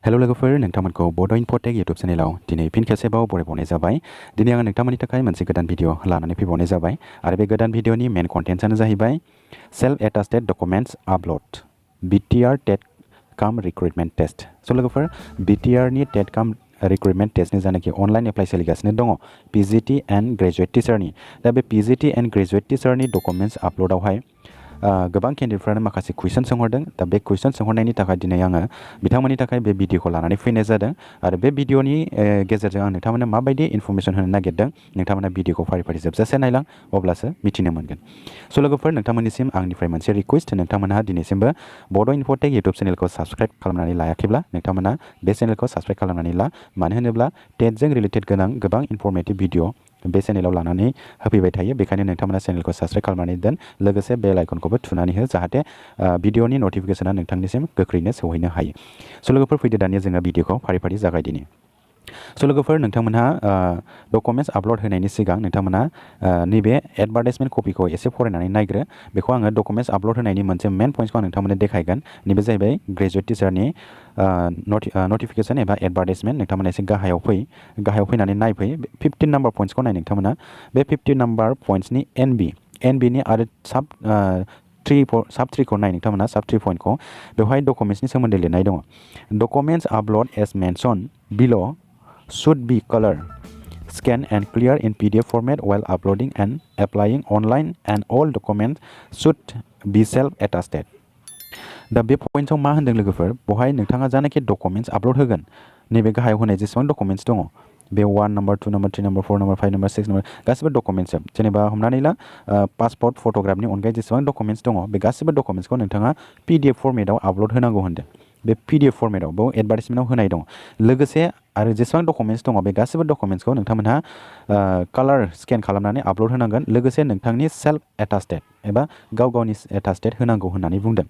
Hello लोगोफोर नोंथांमोनखौ बड' इनफ'टेक YouTube चेनेलाव दिनै fin खेबसेबाव बरायबावनाय जाबाय। दिनै आङो नोंथांमोननि थाखाय मोनसे गोदान भिडिअ लानानै फैबावनाय जाबाय आरो बे गोदान भिडिअनि मेन कन्टेन्ट्सआनो जाहैबाय self attested documents upload BTR TET Cum Recruitment test. स' लोगोफोर BTR नि TET Cum रिक्रुटमेन्ट टेस्टनि जानाखि अनलाइन एप्लाइ सोलिगासिनो दङ PGT एन्ड ग्रेजुवेट टिचारनि। दा बे PGT एन्ड ग्रेजुवेट टिचारनि डकुमेन्ट्स आपल'डआवहाय गोबां केन्डिडेटफ्रानो माखासे कुइसन सोंहरदों। दा बे कुइसन सोंहरनायनि थाखाय दिनै आङो बिथांमोननि थाखाय बे भिडिअखौ लानानै फैनाय जादों आरो बे भिडिअनि गेजेरजों आं नोंथांमोननो माबायदि इनफरमेसन होनो नागिरदों नोंथांमोना भिडिअखौ फारि फारि जोबजासे नायलां अब्लासो मिथिनो मोनगोन। स' लोगोफोर नोंथांमोननिसिम आंनिफ्राय मोनसे रिक्वेस्ट, नोंथांमोनहा दिनैसिमबो बड' इनफ'टेक इउटुब चेनेलखौ साबस्क्राइब खालामनानै लायाखैब्ला नोंथांमोना बे चेनेलखौ साबस्क्राइब खालामनानै ला। मानो होनोब्ला टेटजों रिलेटेड गोनां गोबां इनफरमेटिभ भिडिअ बे चेनेलाव लानानै होफैबाय थायो। बेखायनो नोंथांमोना चेनेलखौ साबस्क्राइब खालामनानै दोन, लोगोसे बेल आइकनखौबो थुनानै हो जाहाथे भिडिअनि नटिफिकेसना नोंथांनिसिम गोख्रैनो सौहैनो हायो। स' लोगोफोर फैदो दानिया जोङो भिडिअखौ फारि फारि जागायदिनि। स' लोगोफोर नोंथांमोनहा डकुमेन्ट्स आपल'ड होनायनि सिगां नोंथांमोना नैबे एडभार्टाइजमेन्ट कपिखौ एसे फरायनानै नायग्रो। बेखौ आङो डकुमेन्ट्स आपल'ड होनायनि मोनसे मेन पइन्ट्सखौ आं नोंथांमोननो देखायगोन। नैबे जाहैबाय ग्रेजुवेट टिचारनि नटिफिकेसन एबा एडभार्टाइजमेन्ट। नोंथांमोना एसे गाहायाव फैनानै नायफै 15 नाम्बार पइन्ट्सखौ नाय नोंथांमोना। बे 15 नाम्बार पइन्ट्सनि एनबिनि आरो साब 3खौ नाय नोंथांमोना, साब 3 पइन्टखौ। बेवहाय डकुमेन्ट्सनि सोमोन्दै लिरनाय दङ। डकुमेन्ट्स आपल'ड एज मेनसन बिल' should be color, scan and clear in PDF format while uploading and applying online, and all documents should be self-attested। दा बे पइन्टआव मा होनदों लोगोफोर, बेवहाय नोंथाङा जानाखि डकुमेन्ट्स आपल'ड होगोन नैबे गाहायाव होनाय जेसेबां डकुमेन्ट्स दङ बे 1 number 2 number 3 number 4 number 5 number 6 number गासिबो डकुमेन्ट्स। जेनेबा हमनानै ला पासपर्ट फट'ग्राफनि अनगायै जेसेबां डकुमेन्ट्स दङ बे गासिबो डकुमेन्ट्सखौ नोंथाङा PDF फर्मेटआव आपल'ड होनांगौ होनदों। बे PDF फर्मेटआव बेयाव एडभार्टाइजमेन्टआव होनाय दङ। लोगोसे आरो जेसेबां डकुमेन्ट्स दङ बे गासिबो डकुमेन्ट्सखौ नोंथांमोनहा कालार स्केन खालामनानै आपल'ड होनांगोन। लोगोसे नोंथांनि सेल्फ एटास्टेड एबा गाव गावनि एटास्टेड होनांगौ होननानै बुंदों।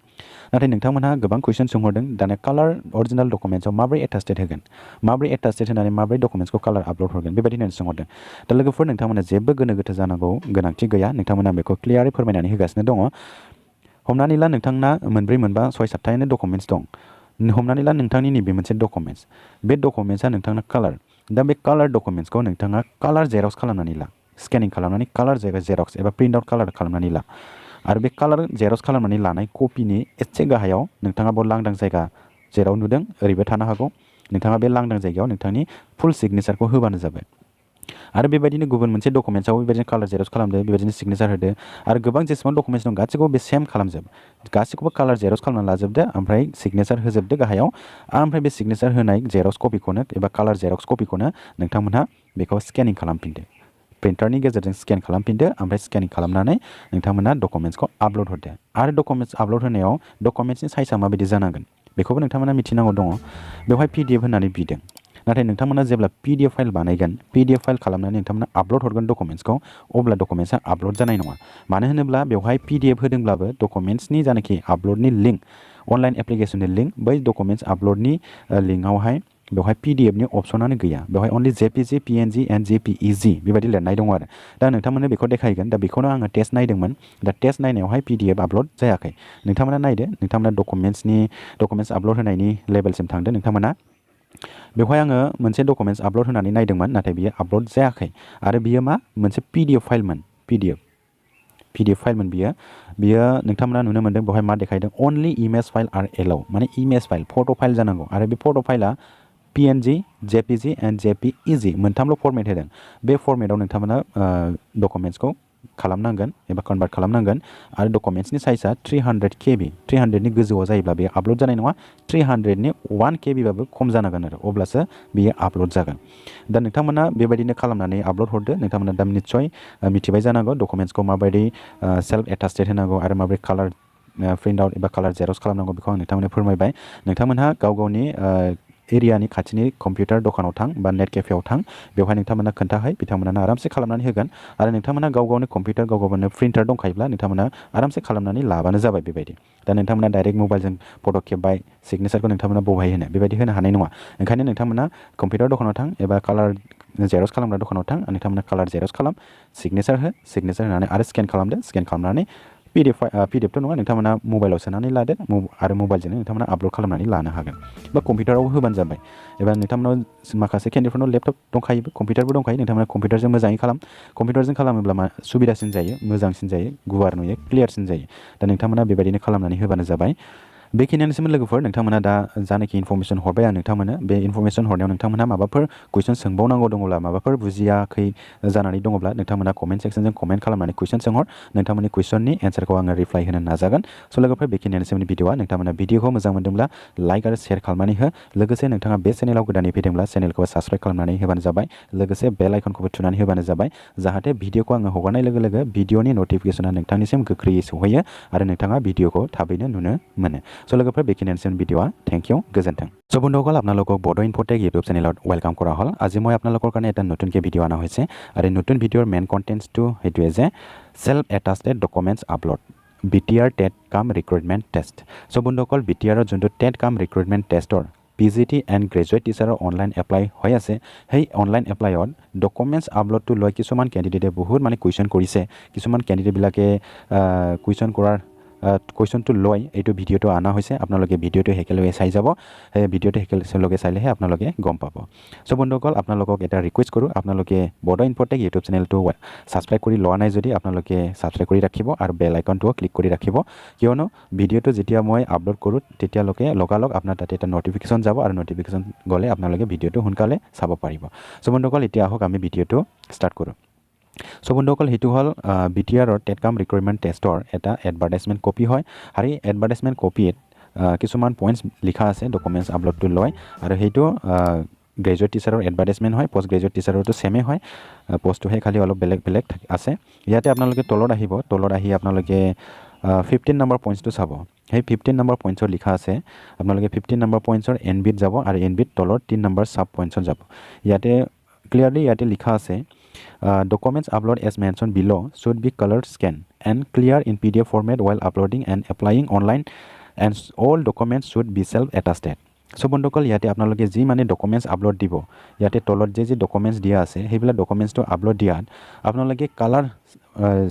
नाथाय नोंथांमोनहा गोबां कुइसन सोंहरदों दाना कालार अरिजिनेल डकुमेन्ट्सआव माबोरै एटास्टेड होगोन, माबोरै एटास्टेड होनानै माबोरै डकुमेन्ट्सखौ कालार आपल'ड हरगोन, बेबायदि होननानै सोंहरदों। दा लोगोफोर नोंथांमोना जेबो गोनो गोथो जानांगौ गोनांथि गैया। नोंथांमोना बेखौ क्लियारै फोरमायनानै होगासिनो दङ। हमनानै ला नोंथांना 4 मोनबा 6 7थायानो डकुमेन्ट्स दं। हमनानै ला नोंथांनि नैबे मोनसे डकुमेन्ट्स, बे डकुमेन्ट्सआ नोंथांना कालार। दा बे कालार डकुमेन्ट्सखौ नोंथाङा कालार जेरक्स खालामनानै ला, स्केनिं खालामनानै कालार जेरक्स एबा प्रिन्ट आउट कालार खालामनानै ला। आरो बे कालार जेरक्स खालामनानै लानाय कपिनि एसे गाहायाव नोंथाङा बेयाव लांदां जायगा जेराव नुदों ओरैबो थानो हागौ, नोंथाङा बे लांदां जायगायाव नोंथांनि फुल सिगनेचारखौ होबानो जाबाय। आरो बेबायदिनो गुबुन मोनसे डकुमेन्ट्सआव बेबायदिनो कालार जेरक्स खालामदो, बेबायदिनो सिगनेचार होदो। आरो गोबां जेसेबां डकुमेन्ट्स दं गासैखौबो बे सेम खालामजोब, गासैखौबो कालार जेरक्स खालामनानै लाजोबदो, ओमफ्राय सिगनेचार होजोबदो गाहायाव। ओमफ्राय बे सिगनेचार होनाय जेरक्स कपिखौनो एबा कालार जेरक्स कपिखौनो नोंथांमोनहा बेखौ स्केनिं खालामफिनदो, प्रिन्टारनि गेजेरजों स्केन खालामफिनदो। ओमफ्राय स्केनिं खालामनानै नोंथांमोना डकुमेन्ट्सखौ आपल'ड हरदो। आरो डकुमेन्ट्स आपल'ड होनायाव डकुमेन्ट्सनि साइजआ माबायदि जानांगोन बेखौबो नोंथांमोना मिथिनांगौ दङ। बेवहाय PDF होननानै बिदों, नाथाय नोंथांमोना जेब्ला PDF फाइल बानायगोन, PDF फाइल खालामनानै नोंथांमोना आपल'ड हरगोन डकुमेन्ट्सखौ, अब्ला डकुमेन्ट्सआ आपल'ड जानाय नङा। मानो होनोब्ला बेवहाय PDF होदोंब्लाबो डकुमेन्ट्सनि जानाखि आपल'डनि लिंक, अनलाइन एप्लिकेसननि लिंक, बै डकुमेन्ट्स आपल'डनि लिंकआवहाय बेवहाय PDFनि अपसनानो गैया। बेवहाय only JPG, PNG end JPEG बेबायदि लिरनाय दङ आरो। दा नोंथांमोननो बेखौ देखायगोन। दा बेखौनो आङो टेस्ट नायदोंमोन। दा टेस्ट नायनायावहाय PDF आपल'ड जायाखै। नोंथांमोना नायदो, नोंथांमोना डकुमेन्ट्स आपल'ड होनायनि लेभेलसिम थांदो नोंथांमोना। बेवहाय आङो मोनसे डकुमेन्ट्स आपल'ड होनानै नायदोंमोन, नाथाय बियो आपल'ड जायाखै। आरो बियो मा मोनसे PDF फाइलमोन, PDF फाइलमोन बियो नोंथांमोना नुनो मोन्दों। बेवहाय मा देखायदों, only image file are allow, माने इमेज फाइल फट' फाइल जानांगौ। आरो बे फट' फाइला PNG, JPG एन्ड JPEG मोनथामल' फर्मेट होदों। बे फर्मेटआव नोंथांमोना डकुमेन्ट्सखौ खालामनांगोन एबा कनभार्ट खालामनांगोन। आरो डकुमेन्ट्सनि साइजआ 300 KB, 300नि गोजौआव जायोब्ला बेयो आपल'ड जानाय नङा। 300नि 1 KB बाबो खम जानांगोन आरो, अब्लासो बेयो आपल'ड जागोन। दा नोंथांमोना बेबायदिनो खालामनानै आपल'ड हरदो। नोंथांमोना दा निस्सय मिथिबाय जानांगौ डकुमेन्ट्सखौ माबायदि सेल्फ एटास्टेड होनांगौ आरो माबोरै कालार प्रिन्ट आउट एबा कालार जेरक्स खालामनांगौ बेखौ आं नोंथांमोननो फोरमायबाय। नोंथांमोनहा गाव गावनि एरियानि खाथिनि कम्पिउटार दखानाव थां बा नेट केफेआव थां, बेवहाय नोंथांमोना खोन्थाहै, बिथांमोना आरामसे खालामनानै होगोन। आरो नोंथांमोना गाव गावनि कम्पिउटार, गाव गावनो प्रिन्टार दंखायोब्ला नोंथांमोना आरामसे खालामनानै लाबानो जाबाय बेबायदि। दा नोंथांमोना डाइरेक्ट मबाइलजों फट' खेबबाय, सिगनेचारखौ नोंथांमोना बबेहाय होनो बेबायदि होनो हानाय नङा। ओंखायनो नोंथांमोना कम्पिउटार दखानाव थां एबा कालार जेरक्स खालामग्रा दखानाव थां, नोंथांमोना कालार जेरक्स खालाम, सिगनेचार हो, सिगनेचार होनानै आरो स्केन खालामदो, स्केन खालामनानै PDF to नङा नोंथांमोना मबाइलाव सोनानै लादो आरो मबाइलजोंनो नोंथांमोना आपल'ड खालामनानै लानो हागोन बा कम्पिउटाराव होबानो जाबाय एबा नोंथांमोनाव माखासे केन्डिडेटफोरनाव लेपटप दंखायो कम्पिउटारबो दंखायो नोंथांमोना कम्पिउटारजों मोजाङै कम्पिउटारजों खालामोब्ला सुबिदासिन जायो मोजांसिन जायो गुवार नुयो क्लियारसिन जायो दा नोंथांमोना बेबायदिनो खालामनानै होबानो जाबाय बेखिनियानोसैमोन लोगोफोर नोंथांमोना दा जानाखि इनफरमेसन हरबाय आं नोंथांमोनो बे इनफरमेसन हरनायाव नोंथांमोना माबाफोर कुइसन सोंबावनांगौ दङब्ला माबाफोर बुजियाखै जानानै दङब्ला नोंथांमोना कमेन्ट सेक्सनजों कमेन्ट खालामनानै कुइसन सोंहर नोंथांमोननि कुइसननि एन्सारखौ आङो रिप्लाइ होनो नाजागोन स' लोगोफोर बेखिनियानोसैमोन भिडिअआ नोंथांमोना भिडिअखौ मोजां मोनदोंब्ला लाइक आरो शेयार खालामनानै हो लोगोसे नोंथाङा बे चेनेलाव गोदानै फैदोंब्ला चेनेलखौ साबस्क्राइब खालामनानै होबानो जाबाय लोगोसे बेल आइकनखौबो थुनानै होबानो जाबाय जाहाथे भिडिअखौ आङो हगारनाय लोगो लोगो भिडिअनि नटिफिकेसना नोंथांनिसिम गोख्रैयै सौहैयो आरो नोंथाङा भिडिअखौ थाबैनो नुनो मोनो स' लोगोफोर बेखिनियानोसैमोन भिডিঅ থেংক ইউ গোজেন্থেং চ' বন্ধুসকল আপোনালোকক বড়ো ইনফোটেক ইউটিউব চেনেলত ৱেলকাম কৰা হ'ল আজি মই আপোনালোকৰ কাৰণে এটা নতুনকৈ ভিডিঅ' অনা হৈছে আৰু এই নতুন ভিডিঅ'ৰ মেইন কণ্টেণ্টছটো সেইটোৱে যে self attested documents upload BTR TET Cum Recruitment Test চ' বন্ধুসকল BTRৰ যোনটো TET Cum Recruitment Testৰ PGT এণ্ড গ্ৰেজুৱেট টিচাৰৰ অনলাইন এপ্লাই হৈ আছে সেই অনলাইন এপ্লাইত ডকুমেণ্টছ আপলোডটো লৈ কিছুমান কেণ্ডিডেটে বহুত মানে কুৱেশ্যন কৰিছে কিছুমান কেণ্ডিডেটবিলাকে কুৱেশ্যন কৰাৰ কুৱেশ্যনটো লৈ এইটো ভিডিঅ'টো অনা হৈছে আপোনালোকে ভিডিঅ'টো একেলগে চাই যাব সেই ভিডিঅ'টো একেলগে চাইলেহে আপোনালোকে গম পাব চ' বন্ধুসকল আপোনালোকক এটা ৰিকুৱেষ্ট কৰোঁ আপোনালোকে বড়ো ইনফোটেক ইউটিউব চেনেলটো ছাবস্ক্ৰাইব কৰি লোৱা নাই যদি আপোনালোকে ছাবস্ক্ৰাইব কৰি ৰাখিব আৰু বেল আইকনটোও ক্লিক কৰি ৰাখিব কিয়নো ভিডিঅ'টো যেতিয়া মই আপলোড কৰোঁ তেতিয়ালৈকে লগালগ আপোনাৰ তাতে এটা নটিফিকেশ্যন যাব আৰু নটিফিকেশ্যন গ'লে আপোনালোকে ভিডিঅ'টো সোনকালে চাব পাৰিব চ' বন্ধুসকল এতিয়া আহক আমি ভিডিঅ'টো ষ্টাৰ্ট কৰোঁ চ' বন্ধুসকল সেইটো হ'ল BTRৰ TET Cum Recruitment Testৰ এটা এডভাৰটাইজমেণ্ট কপি হয় আৰু এই এডভাৰটাইজমেণ্ট কপিত কিছুমান পইণ্টছ লিখা আছে ডকুমেণ্টছ আপলোডটো লয় আৰু সেইটো গ্ৰেজুৱেট টিচাৰৰ এডভাৰটাইজমেণ্ট হয় পষ্ট গ্ৰেজুৱেট টিচাৰৰটো ছেমে হয় পষ্টটোহে খালি অলপ বেলেগ বেলেগ আছে ইয়াতে আপোনালোকে তলত আহি আপোনালোকে 15 নম্বৰ পইণ্টছটো চাব সেই 15 নম্বৰ পইণ্টছত লিখা আছে আপোনালোকে 15 নম্বৰ পইণ্টছৰ NBত যাব আৰু NBত তলৰ 3 নম্বৰ সাব পইণ্টছত যাব ইয়াতে ক্লিয়াৰলি ইয়াতে লিখা আছে documents upload as mentioned below should be color scan and clear in PDF format while uploading and applying online and all documents should be self attested so বন্ধুসকল ইয়াতে আপোনালোকে যি মানে ডকুমেণ্টছ আপলোড দিব ইয়াতে তলত যে ডকুমেণ্টছ দিয়া আছে সেইবিলাক ডকুমেণ্টছটো আপলোড দিয়াত আপোনালোকে কালাৰ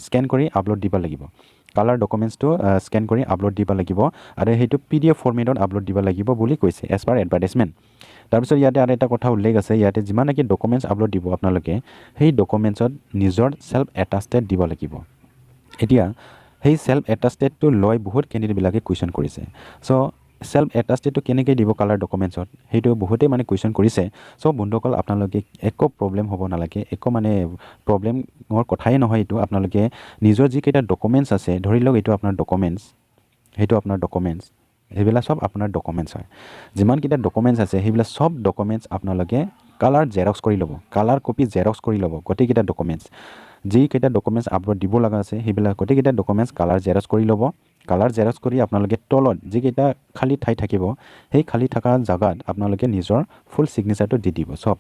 স্কেন কৰি আপলোড দিব লাগিব কালাৰ ডকুমেণ্টছটো স্কেন কৰি আপলোড দিব লাগিব আৰু সেইটো PDF ফৰ্মেটত আপলোড দিব লাগিব বুলি কৈছে এজ পাৰ এডভাৰটাইজমেণ্ট তাৰপিছত ইয়াতে আৰু এটা কথা উল্লেখ আছে ইয়াতে যিমান নেকি ডকুমেণ্টছ আপলোড দিব আপোনালোকে সেই ডকুমেণ্টছত নিজৰ সেল্ফ এটাষ্টেড দিব লাগিব এতিয়া সেই সেল্ফ এটাষ্টেডটো লৈ বহুত কেণ্ডিডেটবিলাকে কুৱেশ্যন কৰিছে চ' সেল্ফ এটাষ্টেডটো কেনেকৈ দিব কালাৰ ডকুমেণ্টছত সেইটো বহুতেই মানে কুৱেশ্যন কৰিছে চ' বন্ধুসকল আপোনালোকে একো প্ৰব্লেম হ'ব নালাগে একো মানে প্ৰব্লেমৰ কথাই নহয় এইটো আপোনালোকে নিজৰ যিকেইটা ডকুমেণ্টছ আছে ধৰি লওক এইটো আপোনাৰ ডকুমেণ্টছ সেইটো আপোনাৰ ডকুমেণ্টছ সেইবিলাক সব আপোনাৰ ডকুমেণ্টছ হয় যিমানকেইটা ডকুমেণ্টছ আছে সেইবিলাক সব ডকুমেণ্টছ আপোনালোকে কালাৰ জেৰক্স কৰি ল'ব কালাৰ কপি জেৰক্স কৰি ল'ব গোটেইকেইটা ডকুমেণ্টছ যিকেইটা ডকুমেণ্টছ আপলোড দিব লগা আছে সেইবিলাক গোটেইকেইটা ডকুমেণ্টছ কালাৰ জেৰক্স কৰি ল'ব কালাৰ জেৰক্স কৰি আপোনালোকে তলত যিকেইটা খালী ঠাই থাকিব সেই খালী থকা জাগাত আপোনালোকে নিজৰ ফুল ছিগনেচাৰটো দি দিব সব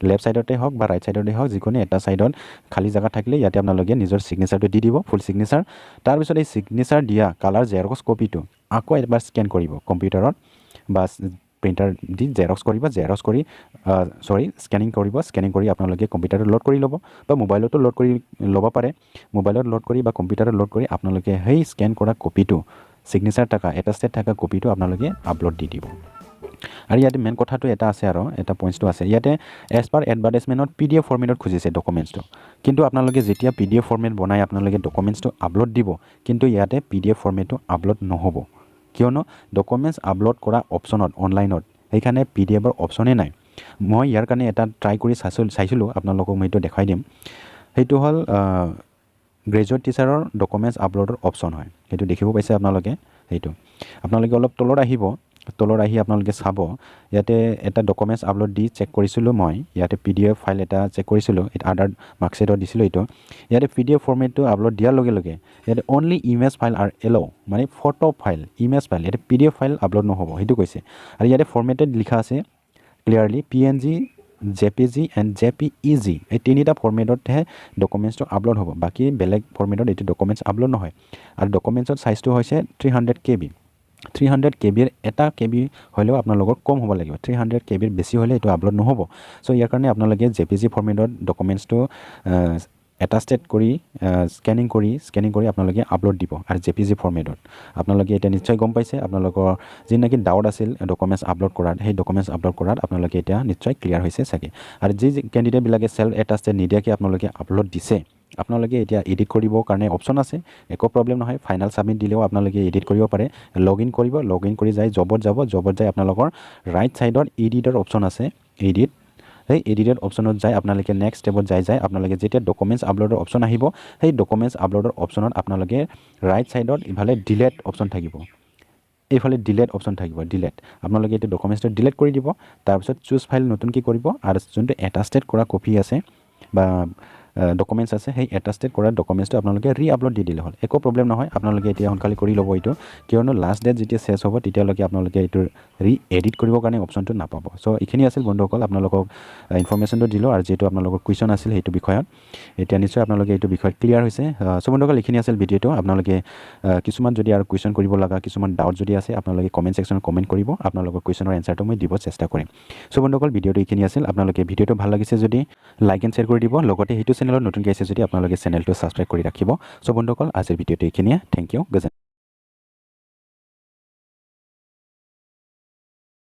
লেফ্ট সাইডতে হওক বা ৰাইট সাইডতে হওক যিকোনো এটা সাইডত খালী জায়গা থাকিলে ইয়াতে আপোনালোকে নিজৰ ছিগনেচাৰটো দি দিব ফুল ছিগনেচাৰ তাৰপিছত এই ছিগনেচাৰ দিয়া কালাৰ জেৰক্স কপিটো আকৌ এবাৰ স্কেন কৰিব কম্পিউটাৰত বা প্ৰিণ্টাৰ দি জেৰক্স কৰি স্কেনিং কৰি আপোনালোকে কম্পিউটাৰত লোড কৰি ল'ব বা মোবাইলতো লোড কৰি ল'ব পাৰে মোবাইলত লোড কৰি বা কম্পিউটাৰত লোড কৰি আপোনালোকে সেই স্কেন কৰা কপিটো ছিগনেচাৰ থকা এটাষ্টেড থকা কপিটো আপোনালোকে আপলোড দি দিব আৰু ইয়াতে মেইন কথাটো এটা আছে আৰু এটা পইণ্টটো আছে ইয়াতে এজ পাৰ এডভাৰটাইজমেণ্টত PDF ফৰ্মেটত খুজিছে ডকুমেণ্টছটো কিন্তু আপোনালোকে যেতিয়া PDF ফৰ্মেট বনাই আপোনালোকে ডকুমেণ্টছটো আপলোড দিব কিন্তু ইয়াতে PDF ফৰ্মেটটো আপলোড নহ'ব কিয়নো ডকুমেণ্টছ আপলোড কৰা অপশ্যনত অনলাইনত সেইকাৰণে PDFৰ অপশ্যনেই নাই মই ইয়াৰ কাৰণে এটা ট্ৰাই কৰি চাইছিলোঁ আপোনালোকক মই এইটো দেখাই দিম সেইটো হ'ল গ্ৰেজুৱেট টিচাৰৰ ডকুমেণ্টছ আপলোডৰ অপশ্যন হয় সেইটো দেখিব পাইছে আপোনালোকে সেইটো আপোনালোকে অলপ তলত আহি আপোনালোকে চাব ইয়াতে এটা ডকুমেণ্টছ আপলোড দি চেক কৰিছিলোঁ মই ইয়াতে PDF ফাইল এটা চেক কৰিছিলোঁ আদাৰ মাৰ্কশ্বিটত দিছিলোঁ এইটো ইয়াতে PDF ফৰ্মেটটো আপলোড দিয়াৰ লগে লগে ইয়াতে only image file R allow মানে ফটো ফাইল ইমেজ ফাইল ইয়াতে PDF ফাইল আপলোড নহ'ব সেইটো কৈছে আৰু ইয়াতে ফৰ্মেটেড লিখা আছে clearly PNG JPG and JPEG এই তিনিটা ফৰ্মেটতহে ডকুমেণ্টছটো আপলোড হ'ব বাকী বেলেগ ফৰ্মেটত এইটো ডকুমেণ্টছ আপলোড নহয় আৰু ডকুমেণ্টছৰ চাইজটো হৈছে 300 KB 300 KBৰ এটা KB হ'লেও আপোনালোকৰ কম হ'ব লাগিব 300 KBৰ বেছি হ'লে এইটো আপলোড নহ'ব চ' ইয়াৰ কাৰণে আপোনালোকে JPG ফৰ্মেটত ডকুমেণ্টছটো এটাষ্টেড কৰি স্কেনিং কৰি আপোনালোকে আপলোড দিব আৰু জেপিজি ফৰ্মেটত আপোনালোকে এতিয়া নিশ্চয় গম পাইছে আপোনালোকৰ যি নেকি ডাউট আছিল ডকুমেণ্টছ আপলোড কৰাত সেই ডকুমেণ্টছ আপলোড কৰাত আপোনালোকে এতিয়া নিশ্চয় ক্লিয়াৰ হৈছে চাগে আৰু যি কেণ্ডিডেটবিলাকে সেল্ফ এটাষ্টেড নিদিয়াকৈ আপোনালোকে আপলোড দিছে আপোনালোকে এতিয়া এডিট কৰিবৰ কাৰণে অপশ্যন আছে একো প্ৰব্লেম নহয় ফাইনেল ছাবমিট দিলেও আপোনালোকে এডিট কৰিব পাৰে লগ ইন কৰি যাই জবত যাই আপোনালোকৰ ৰাইট ছাইডত এডিটৰ অপশ্যন আছে এডিট সেই এডিটেড অপশ্যনত যাই আপোনালোকে নেক্সট ষ্টেপত যাই আপোনালোকে যেতিয়া ডকুমেণ্টছ আপলোডৰ অপশ্যন আহিব সেই ডকুমেণ্টছ আপলোডৰ অপশ্যনত আপোনালোকে ৰাইট ছাইডত ইফালে ডিলেট অপশ্যন থাকিব এইফালে ডিলেট অপশ্যন থাকিব ডিলেট আপোনালোকে এইটো ডকুমেণ্টছটো ডিলেট কৰি দিব তাৰপিছত চুজ ফাইল নতুনকৈ কৰিব আৰু যোনটো এটাষ্টেড কৰা কপি আছে বা ডকুমেণ্টছ আছে সেই এটাষ্টেড কৰা ডকুমেণ্টছটো আপোনালোকে আপলোড দি দিলে হ'ল একো প্ৰব্লেম নহয় আপোনালোকে এতিয়া সোনকালে কৰি ল'ব এইটো কিয়নো লাষ্ট ডেট যেতিয়া শেষ হ'ব তেতিয়ালৈকে আপোনালোকে এইটো এডিট কৰিবৰ কাৰণে অপশ্যনটো নাপাব চ' এইখিনি আছিল বন্ধুসকল আপোনালোকক ইনফৰমেশ্যনটো দিলোঁ আৰু যিহেতু আপোনালোকৰ কুৱেশ্যন আছিল সেইটো বিষয়ত এতিয়া নিশ্চয় আপোনালোকে এইটো বিষয়ত ক্লিয়াৰ হৈছে চ' বন্ধুসকল এইখিনি আছিল ভিডিঅ'টো আপোনালোকে কিছুমান যদি আৰু কুৱেশ্যন কৰিব লগা কিছুমান ডাউট যদি আছে আপোনালোকে কমেণ্ট ছেকশ্যনত কমেণ্ট কৰিব আপোনালোকৰ কুৱেশ্যনৰ এনচাৰটো মই দিব চেষ্টা কৰিম চ' বন্ধুসকল ভিডিঅ'টো এইখিনি আছিল আপোনালোকে ভিডিঅ'টো ভাল লাগিছে যদি লাইক এণ্ড শ্বেয়াৰ কৰি দিব লগতে সেইটো চেনেলত নতুনকৈ আছে যদি আপোনালোকে চেনেলটো ছাবস্ক্ৰাইব কৰি ৰাখিব চ' বন্ধুসকল আজিৰ ভিডিঅ'টো এইখিনিয়ে থেংক ইউ